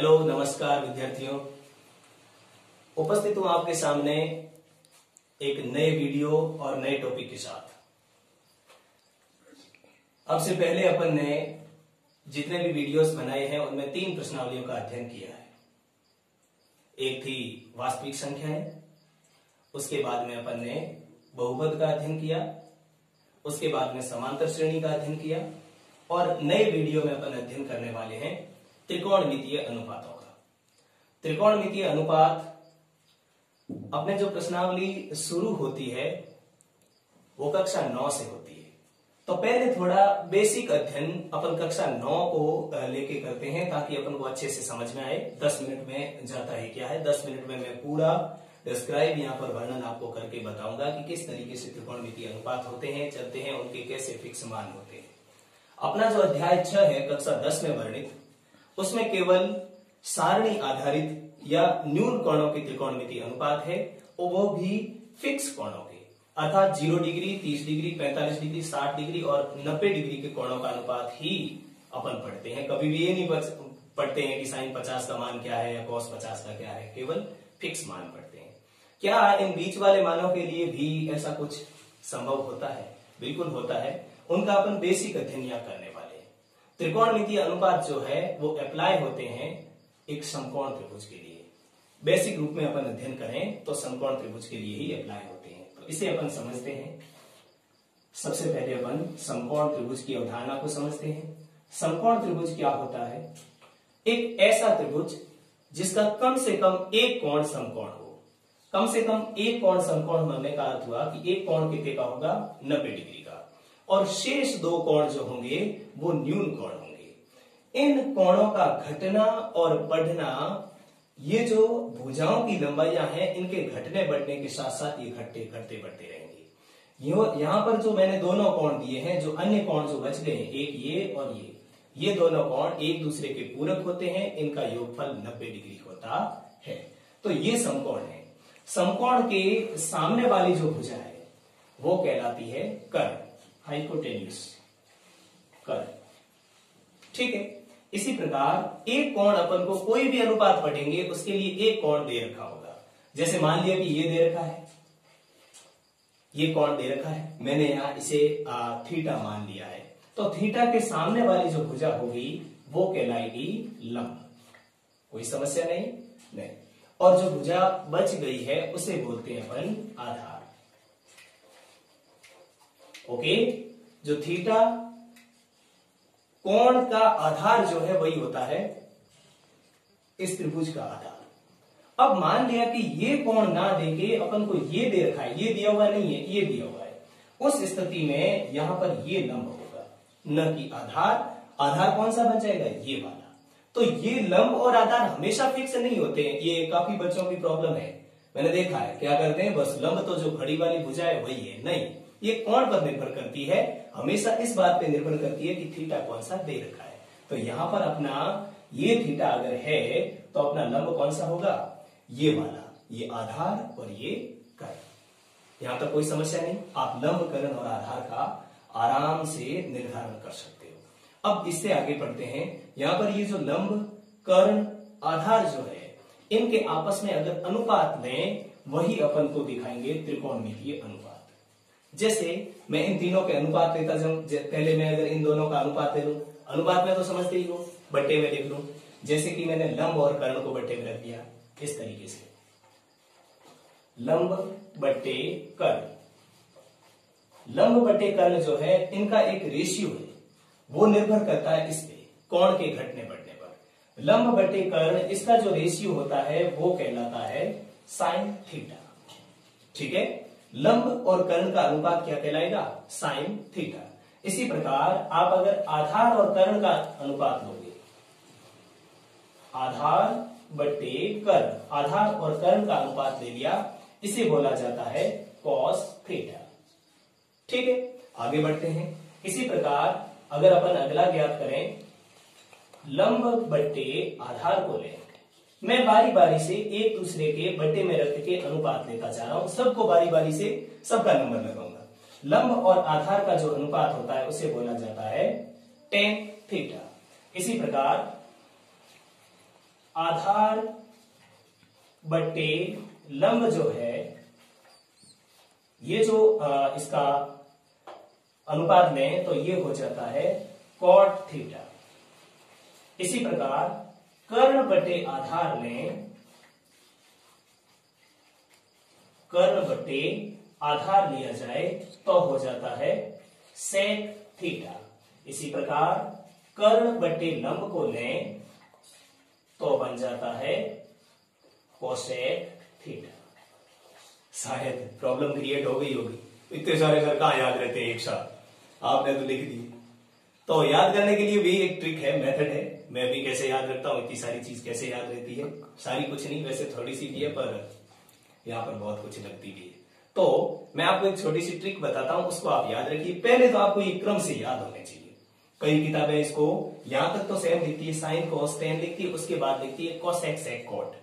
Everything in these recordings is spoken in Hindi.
हेलो, नमस्कार विद्यार्थियों। उपस्थित हूं आपके सामने एक नए वीडियो और नए टॉपिक के साथ। अब से पहले अपन ने जितने भी वीडियोस बनाए हैं उनमें 3 प्रश्नावलियों का अध्ययन किया है। एक थी वास्तविक संख्याएं, उसके बाद में अपन ने बहुपद का अध्ययन किया, उसके बाद में समांतर श्रेणी का अध्ययन किया और नए वीडियो में अपन अध्ययन करने वाले हैं त्रिकोणमितीय अनुपातों का। त्रिकोणमितीय अनुपात अपने जो प्रश्नावली शुरू होती है वो कक्षा 9 से होती है। तो पहले थोड़ा बेसिक अध्ययन अपन कक्षा 9 को लेके करते हैं ताकि अपन को अच्छे से समझ में आए। 10 मिनट में जाता है क्या है, 10 मिनट में मैं पूरा डिस्क्राइब यहाँ पर वर्णन आपको करके बताऊंगा कि किस तरीके से त्रिकोणमितीय अनुपात होते हैं, चलते हैं, उनके कैसे फिक्स मान होते हैं। अपना जो अध्याय 6 है कक्षा 10 में वर्णित, उसमें केवल सारणी आधारित या न्यून कोणों के त्रिकोणमितीय अनुपात है और वो भी फिक्स कोणों के, अर्थात 0 डिग्री, 30 डिग्री, 45 डिग्री, 60 डिग्री और 90 डिग्री के कोणों का अनुपात ही अपन पढ़ते हैं। कभी भी ये नहीं पढ़ते हैं कि साइन 50 का मान क्या है या कॉस 50 का क्या है, केवल फिक्स मान पढ़ते हैं। क्या इन बीच वाले मानों के लिए भी ऐसा कुछ संभव होता है? बिल्कुल होता है। उनका अपन बेसिक अध्ययन यहाँ करने वाले हैं। त्रिकोणमितीय अनुपात जो है वो अप्लाई होते हैं एक समकोण त्रिभुज के लिए। बेसिक रूप में अपन अध्ययन करें तो समकोण त्रिभुज के लिए ही अप्लाई होते हैं। तो इसे अपन समझते हैं। सबसे पहले अपन समकोण त्रिभुज की अवधारणा को समझते हैं। समकोण त्रिभुज क्या होता है? एक ऐसा त्रिभुज जिसका कम से कम एक कोण समकोण हो। कम से कम एक कोण समकोण होने का अर्थ हुआ कि एक कोण कितने का होगा? 90 डिग्री का, और शेष 2 कोण जो होंगे वो न्यून कोण होंगे। इन कोणों का घटना और बढ़ना, ये जो भुजाओं की लंबाइयां हैं, इनके घटने बढ़ने के साथ साथ ये घटते बढ़ते रहेंगे। यहां पर जो मैंने दोनों कोण दिए हैं, जो अन्य कोण जो बच गए हैं, एक ये और ये दोनों कोण एक दूसरे के पूरक होते हैं। इनका योगफल 90 डिग्री होता है। तो ये समकोण है। समकोण के सामने वाली जो भुजा है वो कहलाती है कर्ण, हाइपोटेन्यूस कर्ण। ठीक है। इसी प्रकार एक कोण अपन को कोई भी अनुपात पढ़ेंगे उसके लिए एक कोण दे रखा होगा। जैसे मान लिया कि ये दे रखा है, ये कोण दे रखा है, मैंने यहां इसे थीटा मान लिया है। तो थीटा के सामने वाली जो भुजा होगी वो कहलाएगी लंब। कोई समस्या नहीं। और जो भुजा बच गई है उसे बोलते हैं अपन आधार। ओके। जो थीटा कोण का आधार जो है वही होता है इस त्रिभुज का आधार। अब मान लिया कि ये कोण ना देके अपन को ये दे रखा है, ये दिया हुआ नहीं है, ये दिया हुआ है। उस स्थिति में यहां पर ये लंब होगा, न कि आधार। आधार कौन सा बन जाएगा? ये वाला। तो ये लंब और आधार हमेशा फिक्स नहीं होते हैं। ये काफी बच्चों की प्रॉब्लम है, मैंने देखा है। क्या करते हैं, बस लंब तो जो खड़ी वाली भुजा है वही है। नहीं, ये कोण पर निर्भर करती है, हमेशा इस बात पे निर्भर करती है कि थीटा कौन सा दे रखा है। तो यहां पर अपना ये थीटा अगर है तो अपना लंब कौन सा होगा? ये वाला, ये आधार और ये कर्ण। यहां तक कोई समस्या नहीं। आप लंब, कर्ण और आधार का आराम से निर्धारण कर सकते हो। अब इससे आगे बढ़ते हैं। यहां पर ये जो लंब, कर्ण, आधार जो है, इनके आपस में अगर अनुपात लें, वही अपन को दिखाएंगे त्रिकोणमितीय अनुपात। जैसे मैं इन तीनों के अनुपात लेता जाऊं। पहले मैं अगर इन दोनों का अनुपात ले लूं, अनुपात में तो समझते ही हो, बट्टे में लिख लूं। जैसे कि मैंने लंब और कर्ण को बट्टे में रख दिया इस तरीके से, लंब बट्टे कर्ण। लंब बट्टे कर्ण जो है, इनका एक रेशियो है, वो निर्भर करता है इस पे, कोण के घटने बढ़ने पर। लंब बट्टे कर्ण, इसका जो रेशियो होता है वो कहलाता है साइन थीटा। ठीक है। लंब और कर्ण का अनुपात क्या कहलाएगा? Sine theta. इसी प्रकार आप अगर आधार और कर्ण का अनुपात लोगे, आधार बट्टे कर्ण, आधार और कर्ण का अनुपात ले लिया, इसे बोला जाता है कॉस थीटा। ठीक है। आगे बढ़ते हैं। इसी प्रकार अगर अपन अगला ज्ञात करें, लंब बट्टे आधार को लें। मैं बारी बारी से एक दूसरे के बट्टे में रख के अनुपात लेता जा रहा हूं, सबको बारी बारी से सबका नंबर लगाऊंगा। लंब और आधार का जो अनुपात होता है उसे बोला जाता है टेन थीटा। इसी प्रकार आधार बट्टे लंब जो है, ये जो इसका अनुपात लें तो ये हो जाता है cot थीटा। इसी प्रकार कर्ण बटे आधार लें, कर्ण बटे आधार लिया जाए तो हो जाता है sec थीटा। इसी प्रकार कर्ण बटे लंब को लें तो बन जाता है cosec थीटा। शायद प्रॉब्लम क्रिएट हो गई होगी, इतने सारे सर कहां याद रहते हैं एक साथ, आपने तो लिख दिए। तो याद करने के लिए भी एक ट्रिक है, मेथड है। मैं भी कैसे याद रखता हूं, इतनी सारी चीज कैसे याद रहती है, सारी कुछ नहीं, वैसे थोड़ी सी भी है पर यहाँ पर बहुत कुछ लगती भी है। तो मैं आपको एक छोटी सी ट्रिक बताता हूं, उसको आप याद रखिए। पहले तो आपको ये क्रम से याद होने चाहिए। कई किताबें इसको यहां तक तो सेम लिखती है, साइन cos tan लिखती है, उसके बाद लिखती है cosec sec cot,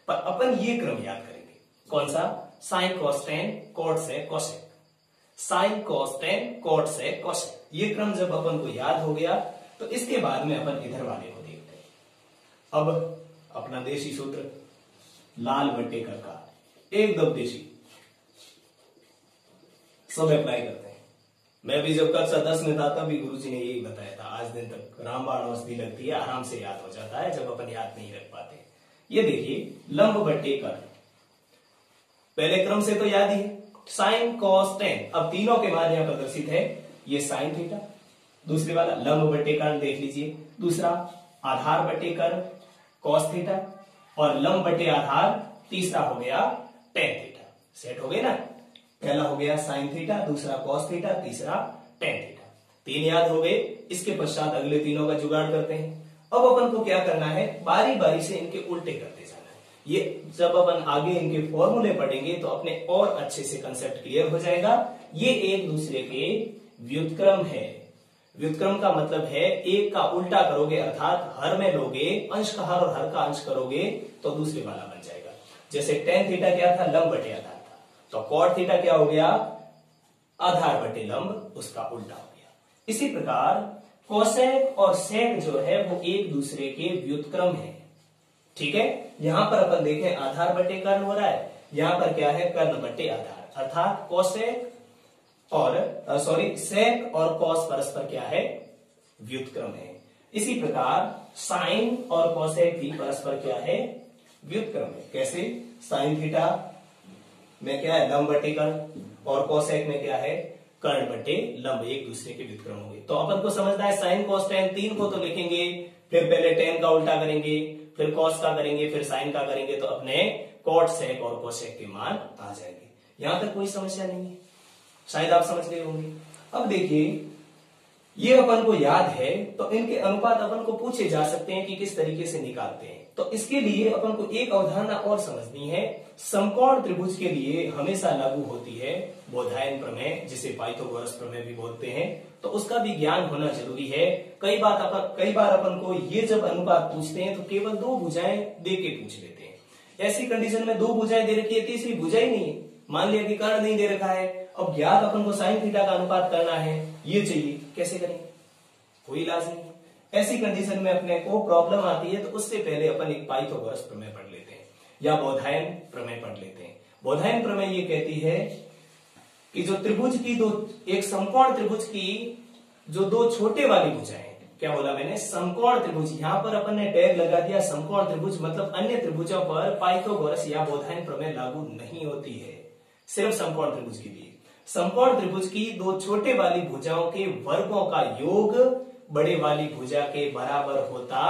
पर अपन ये क्रम याद करेंगे। कौन सा? Sine cos tan cot sec cosec, sine cos tan cot sec cosec। ये क्रम जब अपन को याद हो गया तो इसके बाद में अपन इधर वाले को देखते हैं। अब अपना देशी सूत्र लाल बट्टे का एकदम देशी सब अप्लाई करते हैं। मैं भी जब कक्षा 10 में था तब भी गुरुजी ने यही बताया था। आज दिन तक रामबाण औषधि लगती है, आराम से याद हो जाता है जब अपन याद नहीं रख पाते। ये देखिए लंब बट्टे कर्ण, पहले क्रम से तो याद ही है, साइन cos tan। अब तीनों के मान यहां प्रदर्शित है, ये साइन थीटा, दूसरे वाला लंब बट्टे कर्ण देख लीजिए, दूसरा आधार बट्टे कर्ण cos थीटा, और लंब बट्टे आधार तीसरा हो गया tan थीटा। सेट हो गए ना, पहला हो गया साइन थीटा, दूसरा cos थीटा, तीसरा tan थीटा। तीन याद हो गए। इसके पश्चात अगले तीनों का जुगाड़ करते हैं। अब अपन को क्या करना है, बारी बारी से इनके उल्टे करते जाना है। ये जब अपन आगे इनके फॉर्मूले पढ़ेंगे तो अपने और अच्छे से कंसेप्ट क्लियर हो जाएगा। ये एक दूसरे के व्युत्क्रम है। व्युत्क्रम का मतलब है एक का उल्टा करोगे, अर्थात हर में लोगे, अंश का हर और हर का अंश करोगे तो दूसरे वाला बन जाएगा। जैसे tan थीटा क्या था, लंब बटे आधार था, तो cot थीटा क्या हो गया, आधार बटे लंब, उसका उल्टा हो गया। इसी प्रकार कोसेक और सेक जो है वो एक दूसरे के व्युत्क्रम है। ठीक है, यहां पर अपन देखें आधार बटे कर्ण हो रहा है, यहां पर क्या है, कर्ण बटे आधार, अर्थात कोसेक और सेक और कॉस परस्पर क्या है, व्युत्क्रम है। इसी प्रकार साइन और कोसेक भी परस्पर क्या है, व्युत्क्रम है। कैसे, साइन थीटा में क्या है, लंब बटे कर्ण, और कोसेक में क्या है, कर्ण बटे लंब, एक दूसरे के व्युत्क्रम होंगे। तो अपन को समझना है साइन cos tan, तीन को तो लिखेंगे, फिर पहले tan का उल्टा करेंगे, फिर cos का करेंगे, फिर साइन का करेंगे, तो अपने cot sec और cosec के मान आ जाएंगे। यहां तक कोई समस्या नहीं है, शायद आप समझ गए होंगे। अब देखिए, ये अपन को याद है तो इनके अनुपात अपन को पूछे जा सकते हैं कि किस तरीके से निकालते हैं। तो इसके लिए अपन को एक अवधारणा और समझनी है। समकोण त्रिभुज के लिए हमेशा लागू होती है बोधायन प्रमेय, जिसे पाइथागोरस प्रमेय भी बोलते हैं। तो उसका भी ज्ञान होना जरूरी है। कई बार अपन को ये जब अनुपात पूछते हैं तो केवल दो भुजाएं दे के पूछ लेते हैं। ऐसी कंडीशन में दो भुजाएं दे रखी है, तीसरी भुजा ही नहीं है, मान लिया कि कर्ण नहीं दे रखा है। अब ज्ञात अपन को साइन थीटा का अनुपात करना है, ये चाहिए, कैसे करेंगे, कोई इलाज नहीं है। ऐसी कंडीशन में अपने को प्रॉब्लम आती है तो उससे पहले अपन एक पाइथागोरस प्रमेय पढ़ लेते हैं या बोधायन प्रमेय पढ़ लेते हैं। बोधायन प्रमेय ये कहती है कि जो त्रिभुज की एक समकोण त्रिभुज की जो दो छोटे वाली भुजाएं, क्या बोला मैंने, समकोण त्रिभुज, यहां पर अपन ने टैग लगा दिया समकोण त्रिभुज, मतलब अन्य त्रिभुजों पर पाइथागोरस या बोधायन प्रमेय लागू नहीं होती है, सिर्फ समकोण त्रिभुज के लिए। समकोण त्रिभुज की दो छोटे वाली भुजाओं के वर्गों का योग बड़े वाली भुजा के बराबर होता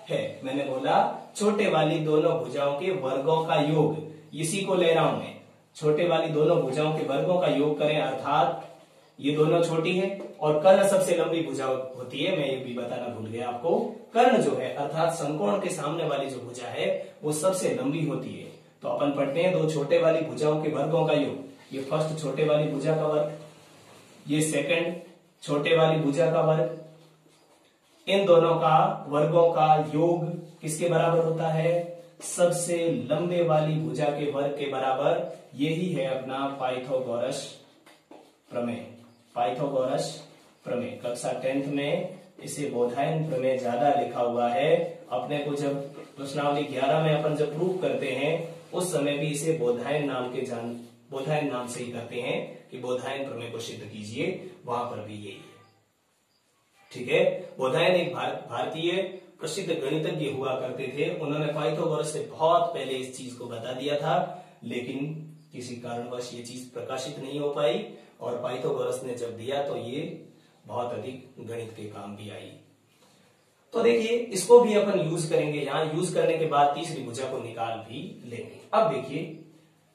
है। मैंने बोला छोटे वाली दोनों भुजाओं के वर्गों का योग, इसी को ले रहा हूं मैं, छोटे वाली दोनों भुजाओं के वर्गों का योग करें, अर्थात ये दोनों छोटी है और कर्ण सबसे लंबी भुजा होती है। मैं ये भी बताना भूल गया आपको, कर्ण जो है अर्थात समकोण के सामने वाली जो भुजा है वो सबसे लंबी होती है। तो अपन पढ़ते हैं दो छोटे वाली भुजाओं के वर्गों का योग। ये फर्स्ट छोटे वाली भुजा का वर्ग, ये सेकंड छोटे वाली भुजा का वर्ग, इन दोनों का वर्गों का योग किसके बराबर होता है, सबसे लंबे वाली भुजा के वर्ग के बराबर। यही है अपना पाइथागोरस प्रमेय। पाइथागोरस प्रमेय कक्षा 10th में इसे बोधायन प्रमेय ज्यादा लिखा हुआ है। अपने को जब प्रश्नावली 11 में अपन जब प्रूव करते हैं उस समय भी इसे बोधायन नाम से ही करते हैं कि बोधायन प्रमेय को सिद्ध कीजिए, वहां पर भी यही है। ठीक है, बोधायन एक भारतीय प्रसिद्ध गणितज्ञ हुआ करते थे। उन्होंने पाइथागोरस से बहुत पहले इस चीज को बता दिया था, लेकिन किसी कारणवश ये चीज प्रकाशित नहीं हो पाई और पाइथागोरस ने जब दिया तो ये बहुत अधिक गणित के काम भी आई। तो देखिए इसको भी अपन यूज करेंगे। यहां यूज करने के बाद तीसरी भुजा को निकाल भी लेंगे। अब देखिए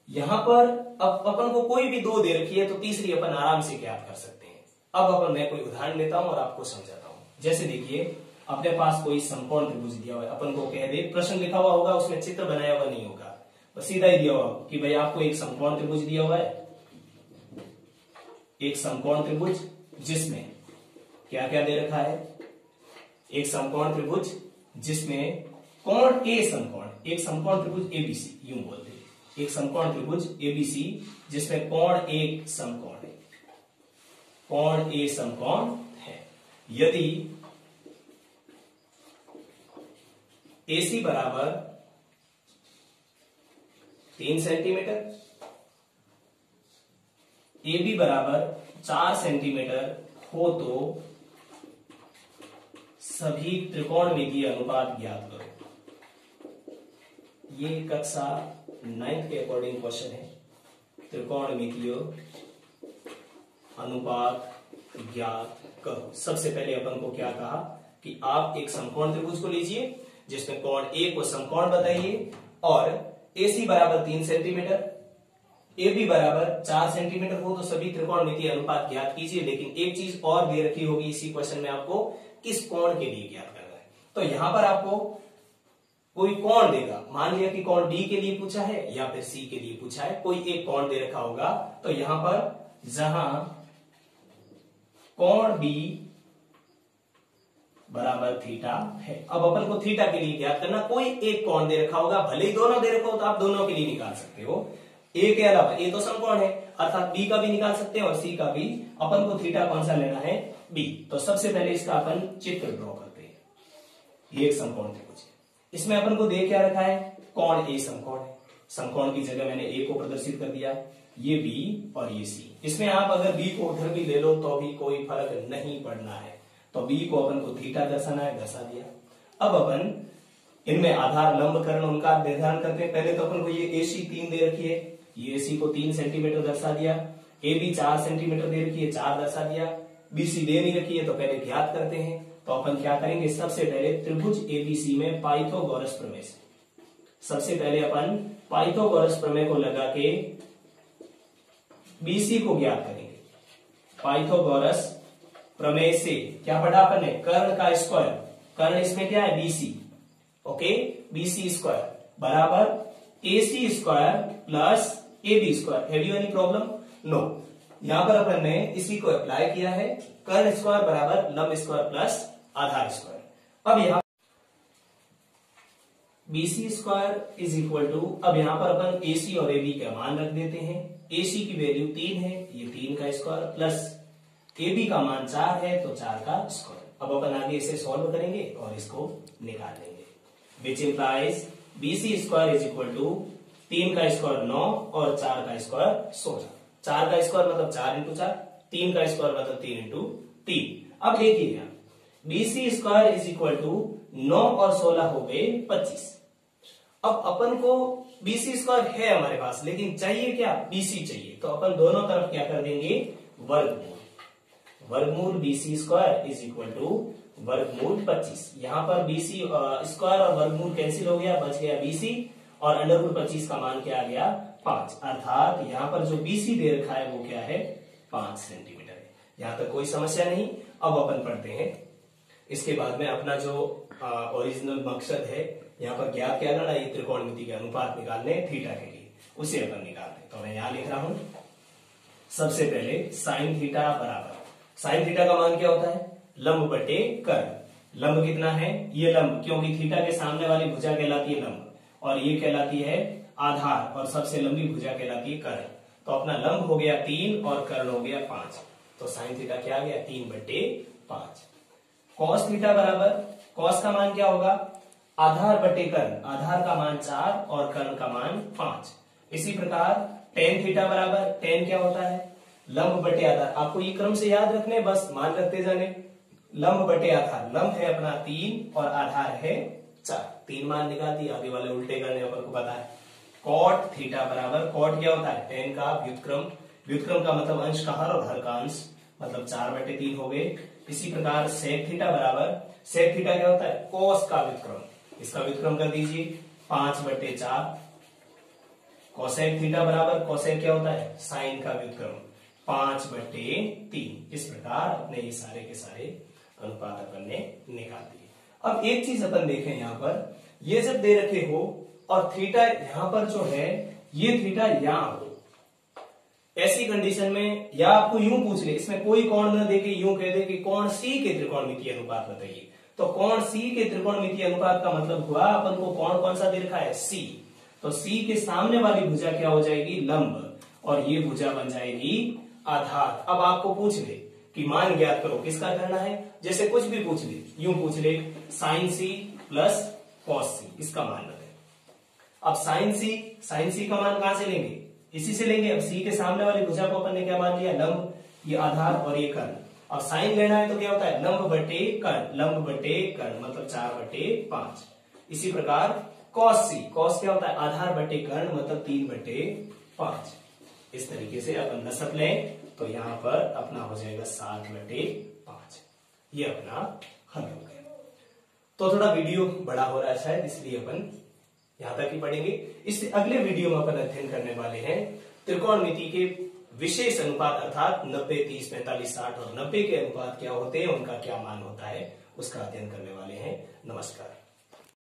यहां पर अब अपन को कोई भी दो दे रखी है तो तीसरी अपन आराम से ज्ञात कर सकते हैं। अब अपन मैं कोई उदाहरण लेता हूं और आपको समझाता हूं। जैसे देखिए अपने पास कोई समकोण त्रिभुज दिया हुआ है, अपन को कह दे, प्रश्न लिखा हुआ होगा उसमें चित्र बनाया हुआ नहीं होगा, बस सीधा ही दिया हुआ कि भाई आपको एक समकोण त्रिभुज दिया हुआ है, एक समकोण त्रिभुज जिसमें क्या क्या दे रखा है, एक समकोण त्रिभुज जिसमें कोण ए समकोण, एक समकोण त्रिभुज एबीसी, यूं बोलते हैं, एक समकोण त्रिभुज एबीसी जिसमें कोण ए समकोण है, कोण ए समकोण है। यदि AC बराबर 3 सेंटीमीटर, AB बराबर 4 सेंटीमीटर हो तो सभी त्रिकोणमितीय अनुपात ज्ञात करो। ये कक्षा 9th के अकॉर्डिंग क्वेश्चन है। त्रिकोणमितीय अनुपात ज्ञात करो। सबसे पहले अपन को क्या कहा कि आप एक समकोण त्रिभुज को लीजिए जिसमें कोण ए को समकोण बताइए और AC बराबर 3 सेंटीमीटर, AB बराबर 4 सेंटीमीटर हो तो सभी त्रिकोणमितीय अनुपात ज्ञात कीजिए। लेकिन एक चीज और दे रखी होगी इसी क्वेश्चन में, आपको किस कोण के लिए ज्ञात करना है। तो यहां पर आपको कोई कोण देगा, मान लिया कि कोण B के लिए पूछा है या फिर C के लिए पूछा है, कोई एक कोण दे रखा होगा। तो यहां पर जहां कोण B बराबर थीटा है, अब अपन को थीटा के लिए ज्ञात करना, कोई एक कोण दे रखा होगा, भले ही दोनों दे रखा हो तो आप दोनों के लिए निकाल सकते हो। ए के अलावा ए तो समकोण है अर्थात बी का भी निकाल सकते हैं और सी का भी। अपन को थीटा कौन सा लेना है, बी। तो सबसे पहले इसका अपन चित्र ड्रॉ करते हैं। ये एक समकोण त्रिभुज है, इसमें अपन को दे क्या रखा है, कोण ए समकोण है। समकोण की जगह मैंने ए को प्रदर्शित कर दिया, ये बी और ये सी। इसमें आप अगर बी को उधर भी ले लो तो भी कोई फर्क नहीं पड़ना है। तो बी को अपन को थीटा दर्शाना है, दर्शा दिया। अब अपन इनमें आधार लंब कर्ण उनका निर्धारण करते हैं। पहले तो अपन को ये AC 3 दे रखी है, ये AC को 3 सेंटीमीटर दर्शा दिया, AB 4 सेंटीमीटर दे रखी है, 4 दर्शा दिया, BC दे नहीं रखी है तो पहले ज्ञात करते हैं। तो अपन क्या करेंगे, सबसे पहले त्रिभुज ABC में पाइथागोरस प्रमेय से, सबसे पहले अपन पाइथागोरस प्रमेय को लगा के BC को ज्ञात करेंगे। पाइथागोरस प्रमेय से क्या पढ़ा अपन ने, कर्ण का स्क्वायर, कर्ण इसमें क्या है BC, ओके, BC स्क्वायर बराबर AC square plus AB square. Have you any problem? No. यहां पर अपन ने इसी को अप्लाई किया है, कर्ण स्क्वायर बराबर लंब स्क्वायर प्लस आधार स्क्वायर। अब यहां BC square is equal to, अब यहां पर अपन AC और AB का मान रख देते हैं। AC की वैल्यू 3 है, ये 3 का स्क्वायर प्लस AB का मान 4 है तो 4 का स्क्वायर। अब अपन आगे इसे सॉल्व करेंगे और इसको निकाल लेंगे, which implies BC square is equal to 3 का स्क्वायर 9 और 4 का स्क्वायर 16। 4 का स्क्वायर मतलब 4 इंटू 4, 3 का स्क्वायर मतलब 3 इंटू 3। अब देखिए यहाँ BC square is equal to 9 और 16 हो गए 25। अब अपन को BC स्क्वायर है हमारे पास, लेकिन चाहिए क्या, BC चाहिए। तो अपन दोनों तरफ क्या कर देंगे, वर्गमूल। वर्गमूल BC square is equal to वर्गमूल 25। यहां पर BC स्क्वायर और वर्गमूल कैंसिल हो गया, बच गया BC और अंडर रूट 25 का मान क्या आ गया, 5। अर्थात यहां पर जो BC दे रखा है वो क्या है, 5 सेंटीमीटर है। यहां तक कोई समस्या नहीं। अब अपन पढ़ते हैं इसके बाद में अपना जो ओरिजिनल मकसद है, यहाँ पर ज्ञात क्या करना, ये त्रिकोणमिति के अनुपात निकालने थीटा के लिए, उसे अपन निकालते हैं। तो मैं यहां लिख रहा हूं, सबसे पहले साइन थीटा बराबर, साइन थीटा का मान क्या होता है, लंब बटे कर्ण। लंब कितना है, ये लंब, क्योंकि थीटा के सामने वाली भुजा कहलाती है लंब और ये कहलाती है आधार और सबसे लंबी भुजा कहलाती है कर्ण। तो अपना लंब हो गया 3 और कर्ण हो गया 5। तो साइन थीटा क्या आ गया, 3/5। कॉस थीटा बराबर, कॉस का मान क्या होगा, आधार बटे कर्ण, आधार का मान 4 और कर्ण का मान 5। इसी प्रकार टेन थीटा बराबर, टेन क्या होता है, लंब बटे आधार। आपको ये क्रम से याद रखने, बस मान रखते जाने। लंब बटे आधार, लंब है अपना 3 और आधार है 4, 3 मान निकाल दिए, आगे वाले उल्टे करने अपन को पता है। कॉट थीटा बराबर, कॉट क्या होता है, टेन का व्युत्क्रम, व्युत्क्रम का मतलब अंश का हर और हर का अंश, मतलब 4/3 हो गए। इसी प्रकार सेक थीटा बराबर, सेक थीटा क्या होता है, कोस का व्युत्क्रम, इसका व्युत्क्रम कर दीजिए 5/4। कोसेक थीटा बराबर, कोसेक क्या होता है, साइन का व्युत्क्रम 5/3। इस प्रकार अपने ये सारे के सारे अनुपात अपन ने निकाल दिए। अब एक चीज अपन देखें, यहां पर ये जब दे रखे हो और थीटा यहां पर जो है, ये थीटा यहां हो, ऐसी कंडीशन में या आपको यूं पूछ ले, इसमें कोई कोण न देके यूं कह दे कि कोण सी के त्रिकोणमितीय अनुपात बताइए, तो कोण सी के त्रिकोणमितीय अनुपात का मतलब हुआ अपन को कोण कौन सा दे रखा है, सी। तो सी के सामने वाली भुजा क्या हो जाएगी, लंब, और ये भुजा बन जाएगी आधार। अब आपको पूछ ले कि मान ज्ञात करो, किसका करना है, जैसे कुछ भी पूछ ले, यूं पूछ ले साइन सी प्लस कॉस सी, इसका मान बताए। अब साइन सी का मान कहां से लेंगे, इसी से लेंगे। अब सी के सामने वाली भुजा को अपन ने क्या मान लिया, लंब, ये आधार और ये कर्ण। और साइन लेना है तो क्या होता है, लंब बटे कर्ण, लंब बटे कर्ण मतलब 4/5। इसी प्रकार कॉस सी, कॉस क्या होता है, आधार बटे कर्ण मतलब 3/5। इस तरीके से अपन नसब लें तो यहां पर अपना हो जाएगा 7/5। ये अपना हल हो गया। तो थोड़ा वीडियो बड़ा हो रहा है शायद, इसलिए अपन यहां तक ही पढ़ेंगे। इससे अगले वीडियो में अपन अध्ययन करने वाले हैं त्रिकोणमिति के विशेष अनुपात, अर्थात 90, 30, 45, 60 और 90 के अनुपात क्या होते हैं, उनका क्या मान होता है, उसका अध्ययन करने वाले हैं। नमस्कार।